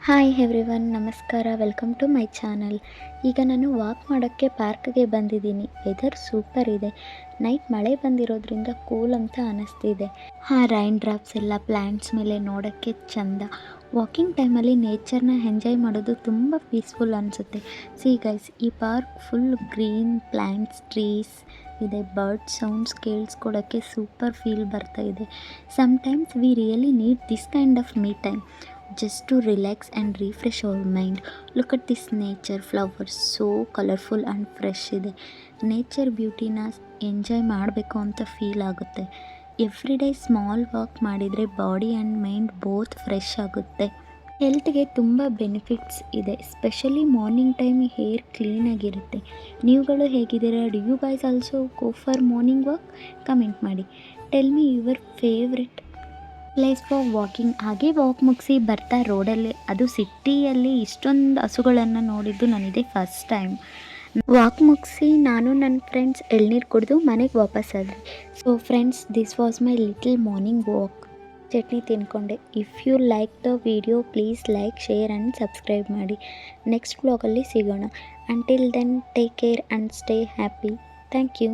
Hi everyone, ನಮಸ್ಕಾರ. Welcome to my channel. ಈಗ ನಾನು ವಾಕ್ ಮಾಡೋಕ್ಕೆ ಪಾರ್ಕ್ಗೆ ಬಂದಿದ್ದೀನಿ. ವೆದರ್ ಸೂಪರ್ ಇದೆ. ನೈಟ್ ಮಳೆ ಬಂದಿರೋದ್ರಿಂದ ಕೂಲ್ ಅಂತ ಅನ್ನಿಸ್ತಿದೆ. ರೈನ್ ಡ್ರಾಪ್ಸ್ ಎಲ್ಲ ಪ್ಲ್ಯಾಂಟ್ಸ್ ಮೇಲೆ ನೋಡೋಕ್ಕೆ ಚಂದ. ವಾಕಿಂಗ್ ಟೈಮಲ್ಲಿ ನೇಚರ್ನ ಎಂಜಾಯ್ ಮಾಡೋದು ತುಂಬ ಪೀಸ್ಫುಲ್ ಅನಿಸುತ್ತೆ. ಸಿ ಗೈಸ್, ಈ park full green plants, trees ಇದೆ. ಬರ್ಡ್ ಸೌಂಡ್ಸ್ ಕೇಳಿಸ್ಕೊಳ್ಳೋಕ್ಕೆ ಸೂಪರ್ ಫೀಲ್ ಬರ್ತಾ ಇದೆ. Sometimes we really need this kind of me time just to relax and refresh our mind. Look at this nature, flowers so colorful and fresh ಇದೆ. Nature ಬ್ಯೂಟಿನ enjoy ಮಾಡಬೇಕು ಅಂತ feel ಆಗುತ್ತೆ. Every day small walk ಮಾಡಿದರೆ body and mind both fresh ಆಗುತ್ತೆ. ಹೆಲ್ತ್ಗೆ ತುಂಬ benefits ಇದೆ. ಸ್ಪೆಷಲಿ ಮಾರ್ನಿಂಗ್ ಟೈಮ್ ಹೇರ್ ಕ್ಲೀನಾಗಿರುತ್ತೆ. ನೀವುಗಳು ಹೇಗಿದ್ದೀರಾ? Do you guys also go for morning walk? Comment ಮಾಡಿ. Tell me your favourite place for walking. ಹಾಗೆ ವಾಕ್ ಮುಗಿಸಿ ಬರ್ತಾ ರೋಡಲ್ಲಿ, ಅದು ಸಿಟಿಯಲ್ಲಿ ಇಷ್ಟೊಂದು ಹಸುಗಳನ್ನು ನೋಡಿದ್ದು ನನಗೆ ಫಸ್ಟ್ ಟೈಮ್. ವಾಕ್ ಮುಗಿಸಿ ನಾನು ನನ್ನ ಫ್ರೆಂಡ್ಸ್ ಎಳ್ನೀರು ಕುಡಿದು ಮನೆಗೆ ವಾಪಸ್ ಆದ್ವಿ. So friends, this was my little morning walk. ಚಟ್ನಿ ತಿನ್ಕೊಂಡೆ. If you like the video please like, share and subscribe ಮಾಡಿ. ನೆಕ್ಸ್ಟ್ ವ್ಲಾಗಲ್ಲಿ ಸಿಗೋಣ. Until then take care and stay happy. Thank you.